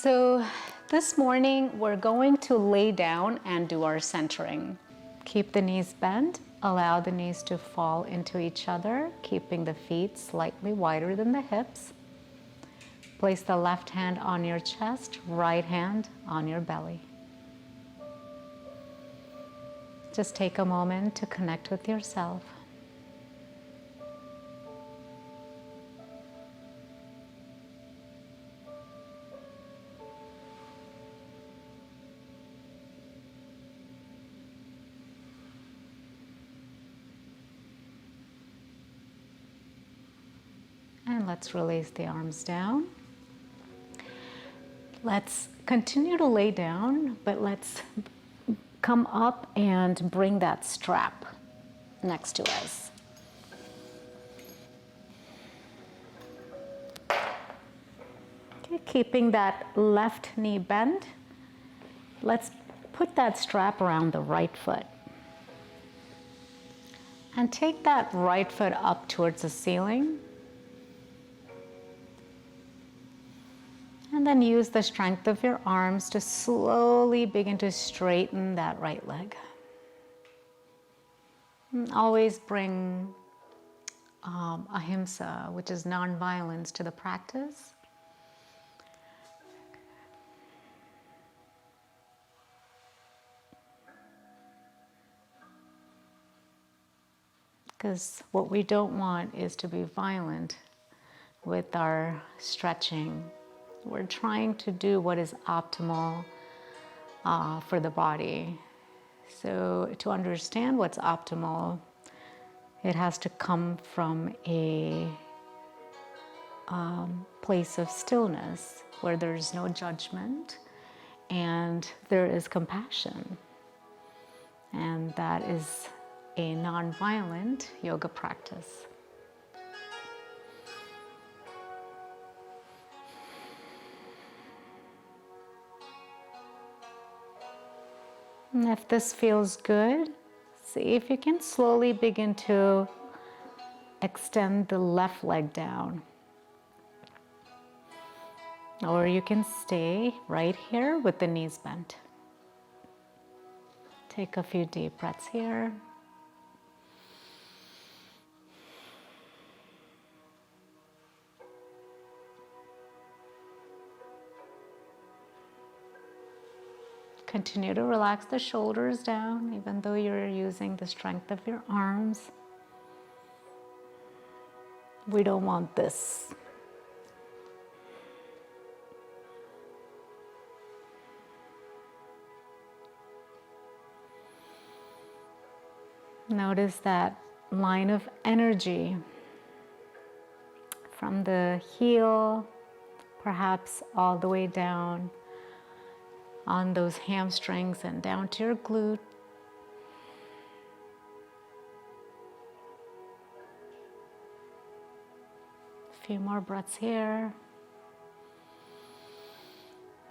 So this morning we're going to lay down and do our centering. Keep the knees bent, allow the knees to fall into each other, keeping the feet slightly wider than the hips. Place the left hand on your chest, right hand on your belly. Just take a moment to connect with yourself. And let's release the arms down. Let's continue to lay down, but let's come up and bring that strap next to us. Okay, keeping that left knee bent, let's put that strap around the right foot. And take that right foot up towards the ceiling. And then use the strength of your arms to slowly begin to straighten that right leg. And always bring Ahimsa, which is non-violence, to the practice. Because what we don't want is to be violent with our stretching. We're trying to do what is optimal for the body. So to understand what's optimal, it has to come from a place of stillness where there's no judgment and there is compassion. And that is a non-violent yoga practice. And if this feels good, see if you can slowly begin to extend the left leg down. Or you can stay right here with the knees bent. Take a few deep breaths here. Continue to relax the shoulders down, even though you're using the strength of your arms. We don't want this. Notice that line of energy from the heel, perhaps all the way down on those hamstrings and down to your glute. A few more breaths here.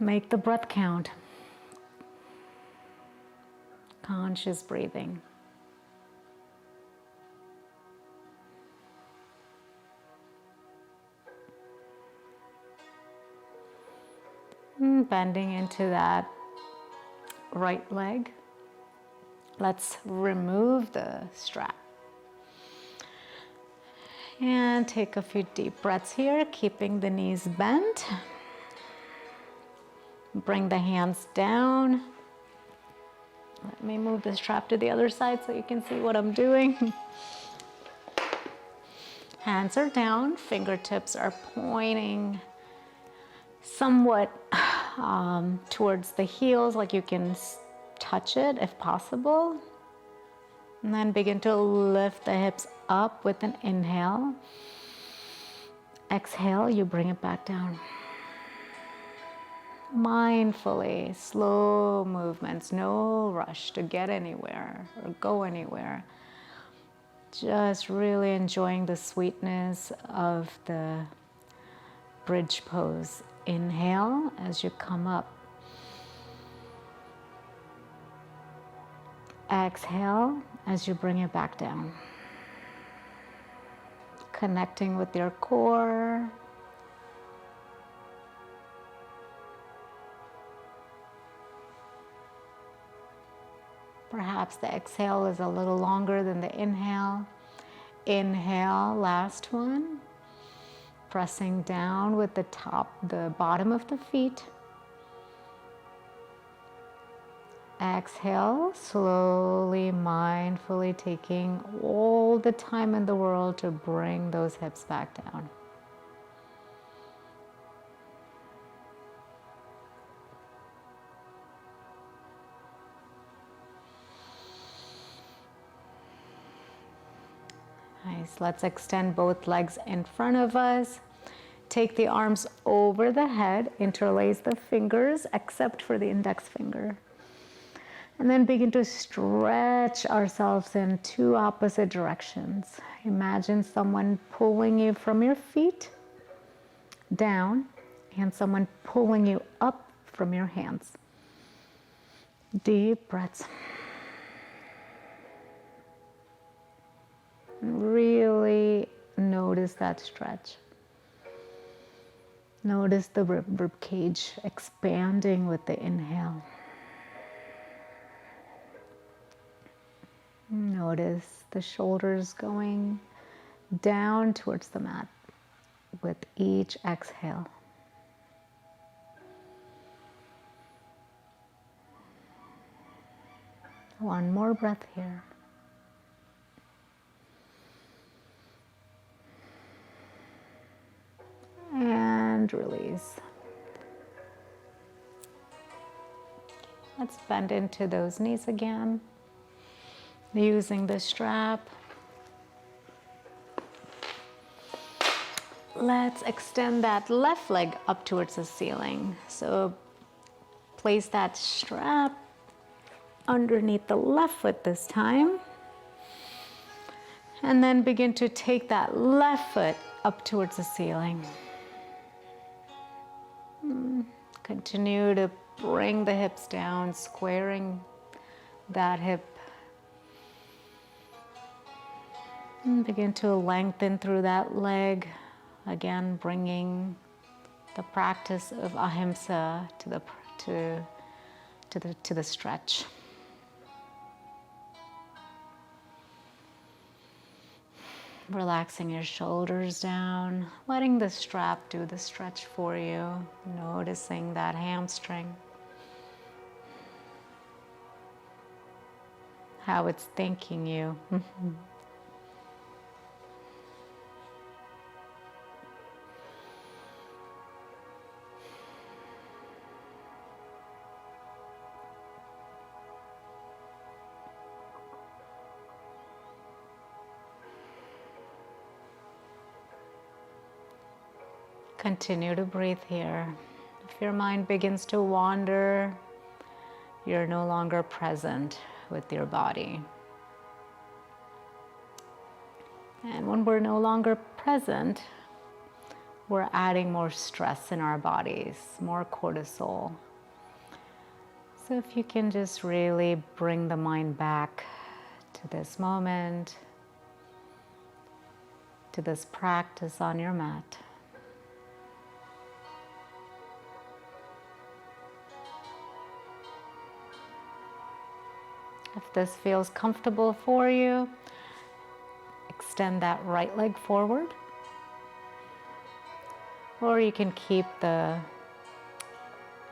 Make the breath count. Conscious breathing. Bending into that right leg. Let's remove the strap. And take a few deep breaths here, keeping the knees bent. Bring the hands down. Let me move the strap to the other side so you can see what I'm doing. Hands are down, fingertips are pointing somewhat towards the heels, like you can touch it if possible. And then begin to lift the hips up with an inhale. Exhale, you bring it back down. Mindfully, slow movements, no rush to get anywhere or go anywhere. Just really enjoying the sweetness of the bridge pose. Inhale as you come up. Exhale as you bring it back down. Connecting with your core. Perhaps the exhale is a little longer than the inhale. Inhale, last one. Pressing down with the bottom of the feet. Exhale, slowly, mindfully taking all the time in the world to bring those hips back down. Nice. Let's extend both legs in front of us. Take the arms over the head, interlace the fingers, except for the index finger. And then begin to stretch ourselves in two opposite directions. Imagine someone pulling you from your feet down and someone pulling you up from your hands. Deep breaths. Really notice that stretch. Notice the rib cage expanding with the inhale. Notice the shoulders going down towards the mat with each exhale. One more breath here. And release. Let's bend into those knees again. Using the strap. Let's extend that left leg up towards the ceiling. So place that strap underneath the left foot this time. And then begin to take that left foot up towards the ceiling. Continue to bring the hips down, squaring that hip. And begin to lengthen through that leg. Again, bringing the practice of Ahimsa to the stretch. Relaxing your shoulders down, letting the strap do the stretch for you, noticing that hamstring, how it's thanking you. Continue to breathe here. If your mind begins to wander, you're no longer present with your body. And when we're no longer present, we're adding more stress in our bodies, more cortisol. So if you can just really bring the mind back to this moment, to this practice on your mat. If this feels comfortable for you, extend that right leg forward. Or you can keep the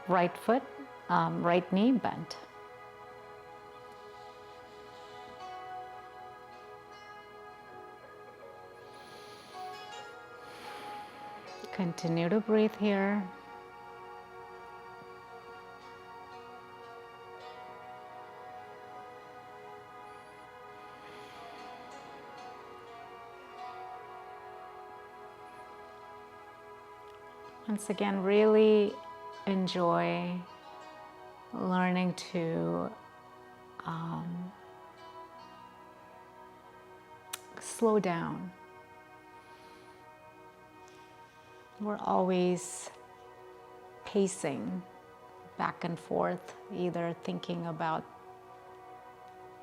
right foot, right knee bent. Continue to breathe here. Once again, really enjoy learning to slow down. We're always pacing back and forth, either thinking about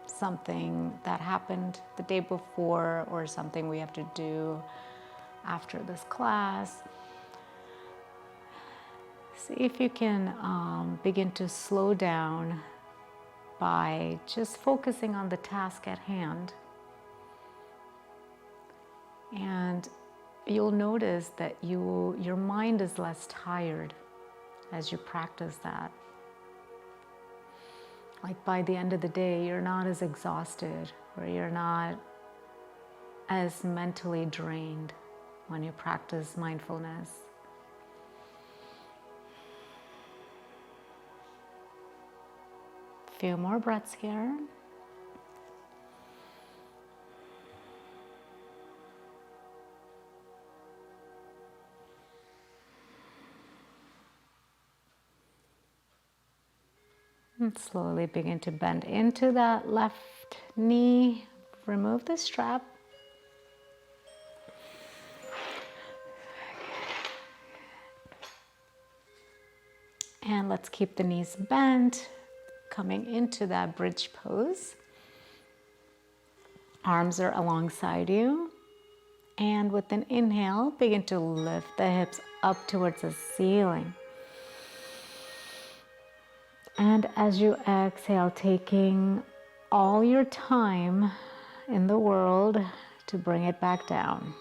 something that happened the day before or something we have to do after this class. See if you can begin to slow down by just focusing on the task at hand. And you'll notice that your mind is less tired as you practice that. Like by the end of the day, you're not as exhausted, or you're not as mentally drained when you practice mindfulness. Few more breaths here. And slowly begin to bend into that left knee. Remove the strap. And let's keep the knees bent, coming into that bridge pose. Arms are alongside you. And with an inhale, begin to lift the hips up towards the ceiling. And as you exhale, taking all your time in the world to bring it back down.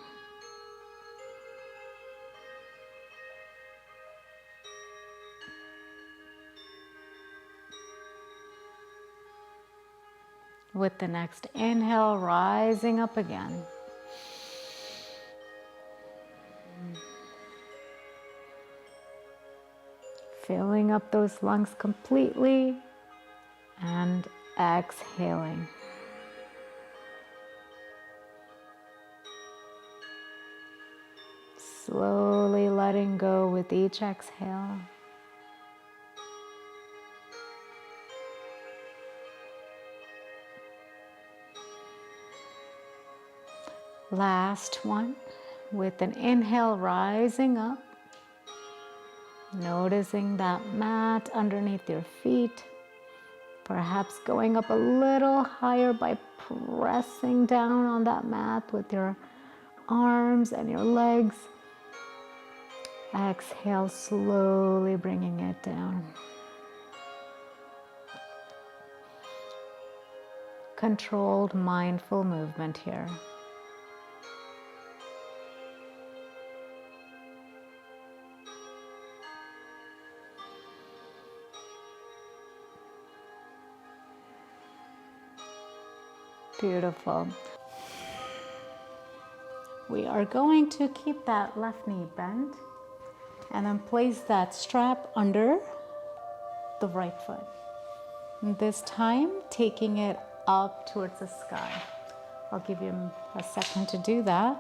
With the next inhale, rising up again. Filling up those lungs completely and exhaling. Slowly letting go with each exhale. Last one, with an inhale, rising up. Noticing that mat underneath your feet. Perhaps going up a little higher by pressing down on that mat with your arms and your legs. Exhale, slowly bringing it down. Controlled, mindful movement here. Beautiful. We are going to keep that left knee bent and then place that strap under the right foot. And this time, taking it up towards the sky. I'll give you a second to do that.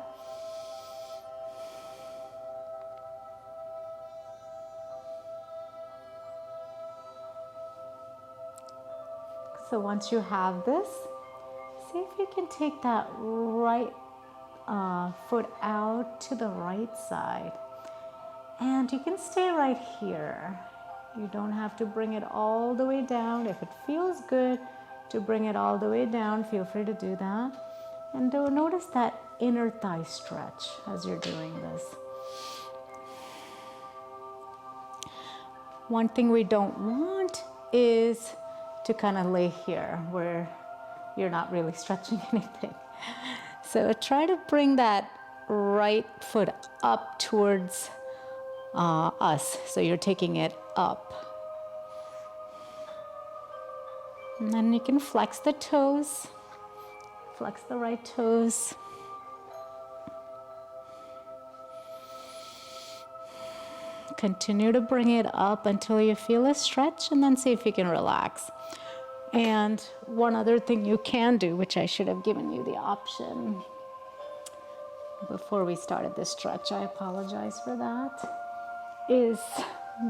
So once you have this, see if you can take that right foot out to the right side. And you can stay right here. You don't have to bring it all the way down. If it feels good to bring it all the way down, feel free to do that. And notice that inner thigh stretch as you're doing this. One thing we don't want is to kind of lay here where you're not really stretching anything. So try to bring that right foot up towards us. So you're taking it up. And then you can flex the toes. Flex the right toes. Continue to bring it up until you feel a stretch, and then see if you can relax. And one other thing you can do, which I should have given you the option before we started this stretch, I apologize for that, is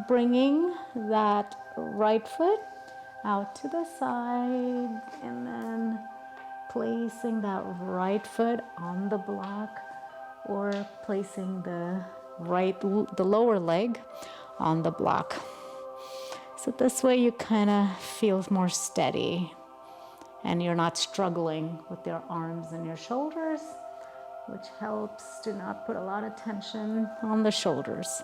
bringing that right foot out to the side and then placing that right foot on the block, or placing the lower leg on the block. So this way you kind of feel more steady and you're not struggling with your arms and your shoulders, which helps to not put a lot of tension on the shoulders.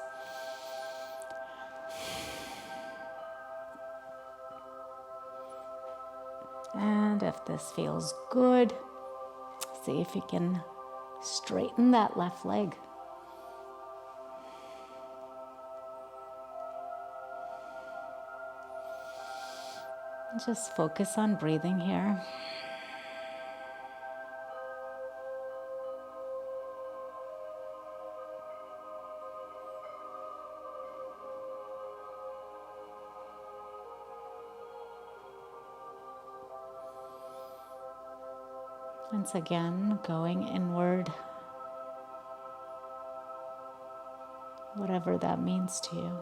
if this feels good. See if you can straighten that left leg. Just focus on breathing here. Once again, going inward, whatever that means to you.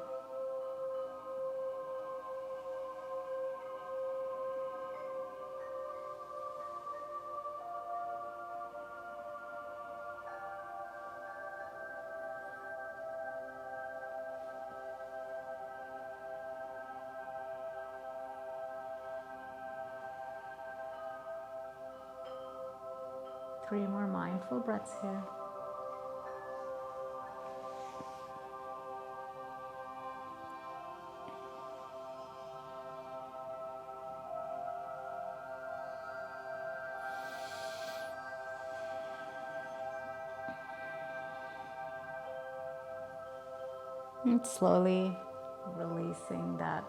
Three more mindful breaths here. And slowly releasing the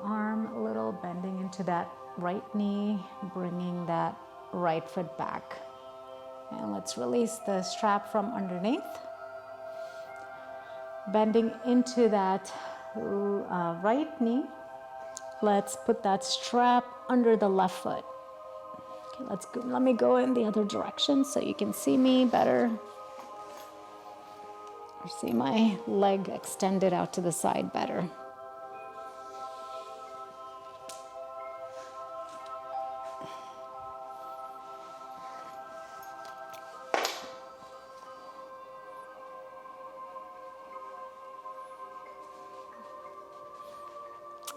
arm a little, bending into that right knee, bringing that right foot back. And let's release the strap from underneath. Bending into that right knee. Let's put that strap under the left foot. Okay, let me go in the other direction so you can see me better. Or see my leg extended out to the side better.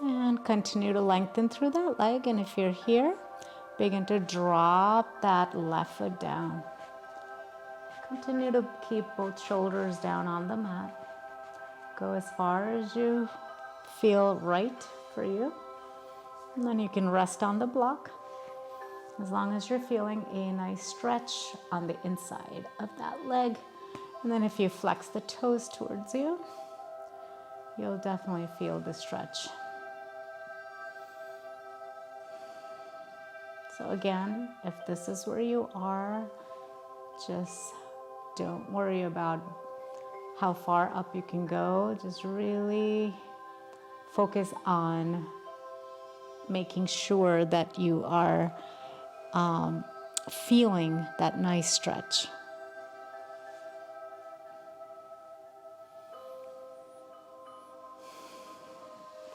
And continue to lengthen through that leg. And if you're here, begin to drop that left foot down. Continue to keep both shoulders down on the mat. Go as far as you feel right for you. And then you can rest on the block as long as you're feeling a nice stretch on the inside of that leg. And then if you flex the toes towards you, you'll definitely feel the stretch. So again, if this is where you are, just don't worry about how far up you can go. Just really focus on making sure that you are feeling that nice stretch.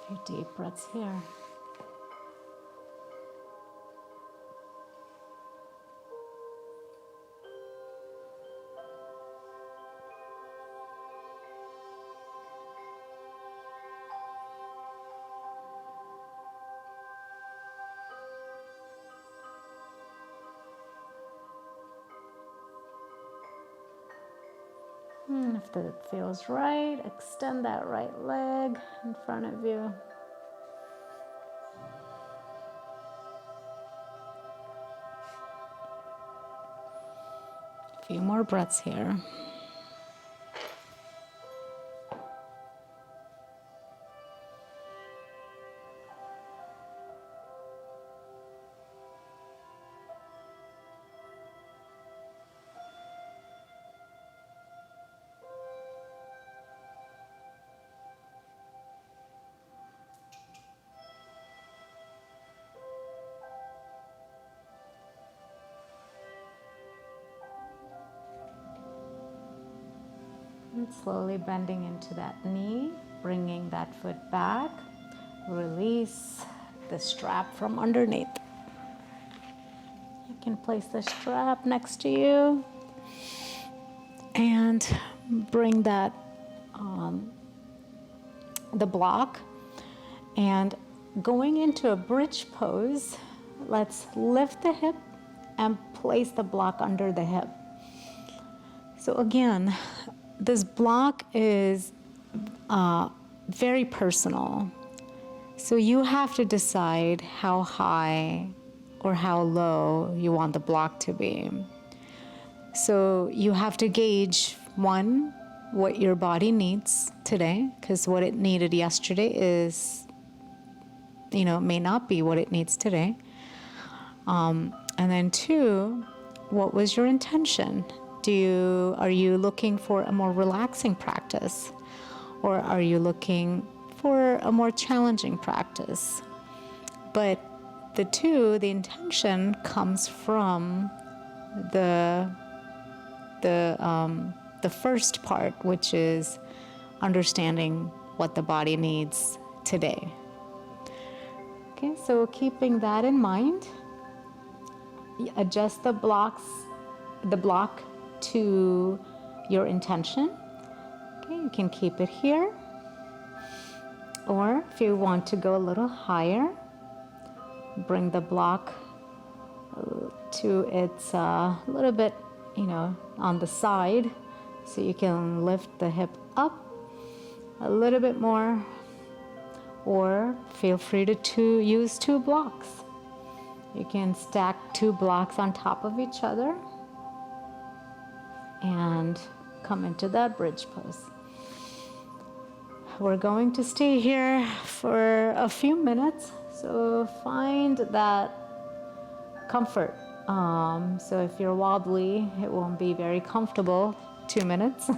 A few deep breaths here. And if that feels right, extend that right leg in front of you. A few more breaths here. And slowly bending into that knee, bringing that foot back. Release the strap from underneath. You can place the strap next to you and bring that the block. And going into a bridge pose, let's lift the hip and place the block under the hip. So again, this block is very personal. So you have to decide how high or how low you want the block to be. So you have to gauge, one, what your body needs today, because what it needed yesterday is, may not be what it needs today. And then two, what was your intention? Are you looking for a more relaxing practice? Or are you looking for a more challenging practice? But the intention comes from the first part, which is understanding what the body needs today. Okay, so keeping that in mind, adjust the block to your intention. Okay, you can keep it here, or if you want to go a little higher, bring the block to its little bit, on the side, so you can lift the hip up a little bit more, or feel free to use 2 blocks. You can stack 2 blocks on top of each other and come into that bridge pose. We're going to stay here for a few minutes, so find that comfort. So if you're wobbly, it won't be very comfortable 2 minutes.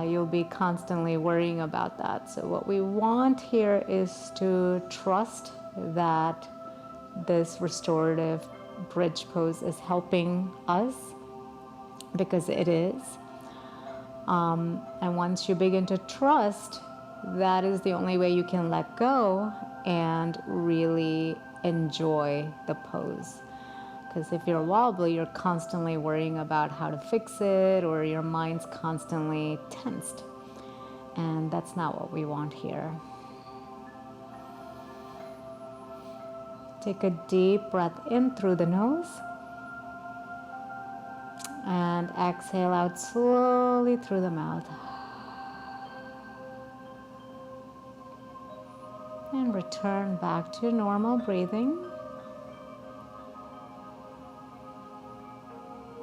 You'll be constantly worrying about that. So what we want here is to trust that this restorative bridge pose is helping us, because it is. And once you begin to trust, that is the only way you can let go and really enjoy the pose. Because if you're wobbly, you're constantly worrying about how to fix it, or your mind's constantly tensed. And that's not what we want here. Take a deep breath in through the nose. And exhale out slowly through the mouth. And return back to normal breathing.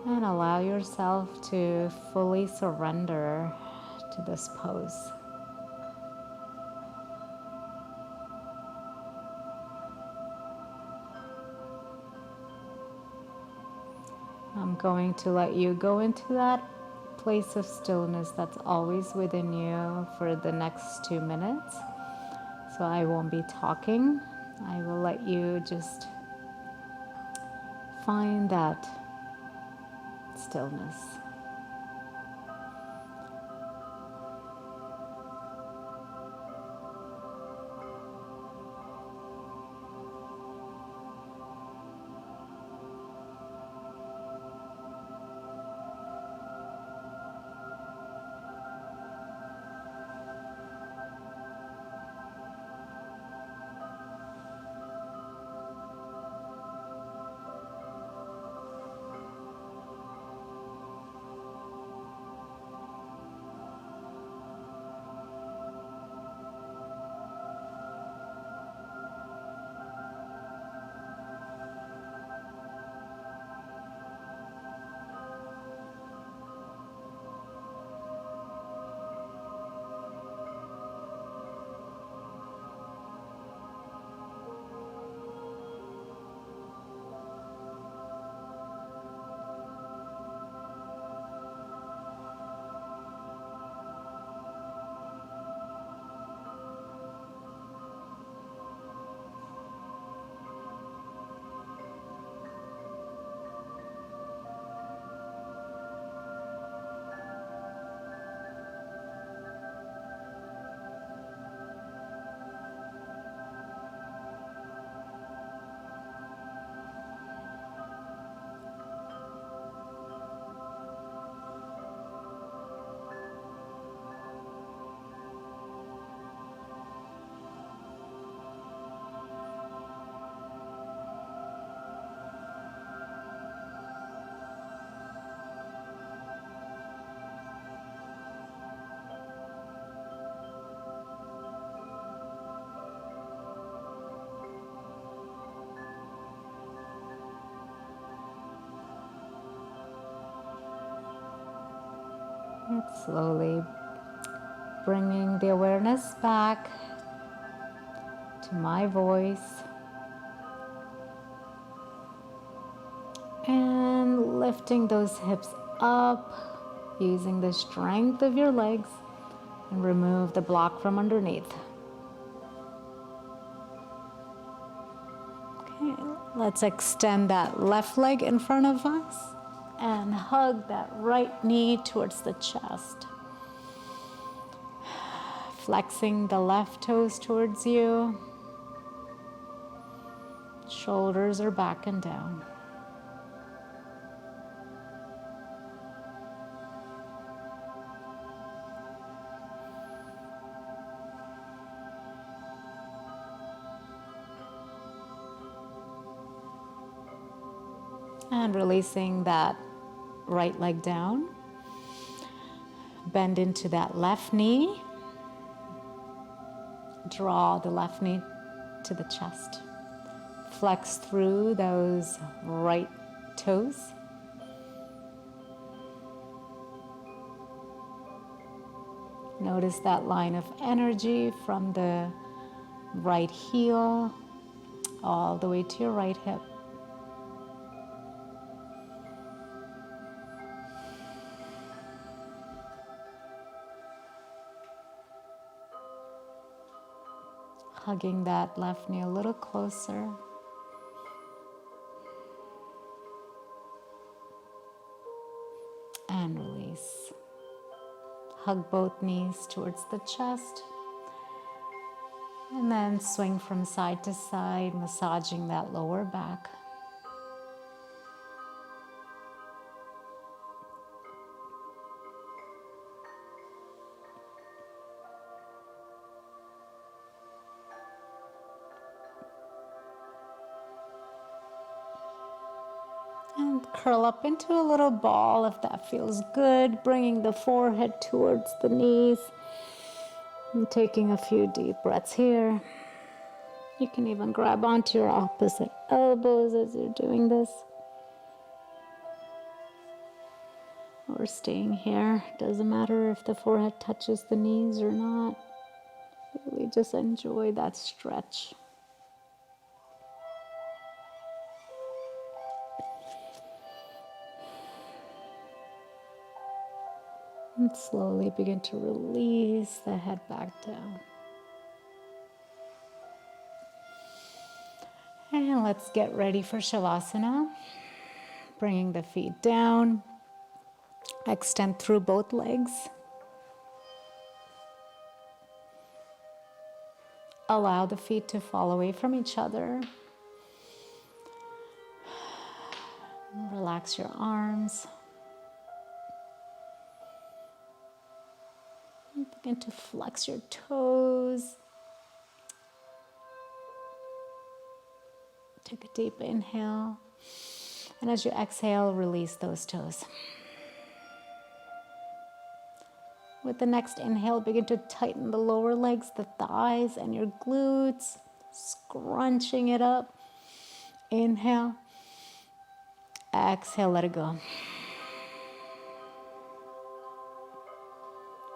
And allow yourself to fully surrender to this pose. I'm going to let you go into that place of stillness that's always within you for the next 2 minutes. So I won't be talking. I will let you just find that stillness. And slowly bringing the awareness back to my voice. And lifting those hips up using the strength of your legs, and remove the block from underneath. Okay, let's extend that left leg in front of us and hug that right knee towards the chest. Flexing the left toes towards you. Shoulders are back and down. And releasing that right leg down. Bend into that left knee. Draw the left knee to the chest. Flex through those right toes. Notice that line of energy from the right heel all the way to your right hip. Hugging that left knee a little closer. And release. Hug both knees towards the chest. And then swing from side to side, massaging that lower back. And curl up into a little ball if that feels good, bringing the forehead towards the knees. And taking a few deep breaths here. You can even grab onto your opposite elbows as you're doing this. Or staying here. Doesn't matter if the forehead touches the knees or not. Really just enjoy that stretch. And slowly begin to release the head back down. And let's get ready for Shavasana. Bringing the feet down. Extend through both legs. Allow the feet to fall away from each other. Relax your arms. And begin to flex your toes. Take a deep inhale. And as you exhale, release those toes. With the next inhale, begin to tighten the lower legs, the thighs, and your glutes, scrunching it up. Inhale. Exhale, let it go.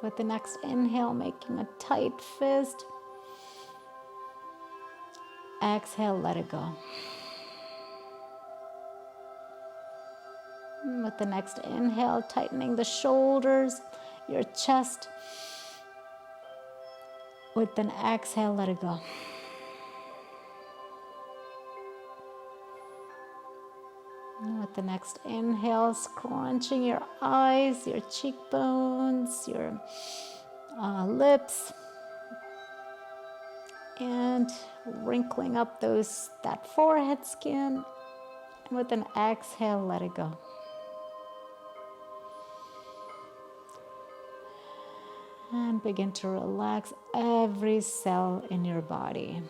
With the next inhale, making a tight fist. Exhale, let it go. And with the next inhale, tightening the shoulders, your chest. With an exhale, let it go. And with the next inhale, scrunching your eyes, your cheekbones, your lips, and wrinkling up that forehead skin. And with an exhale, let it go. And begin to relax every cell in your body.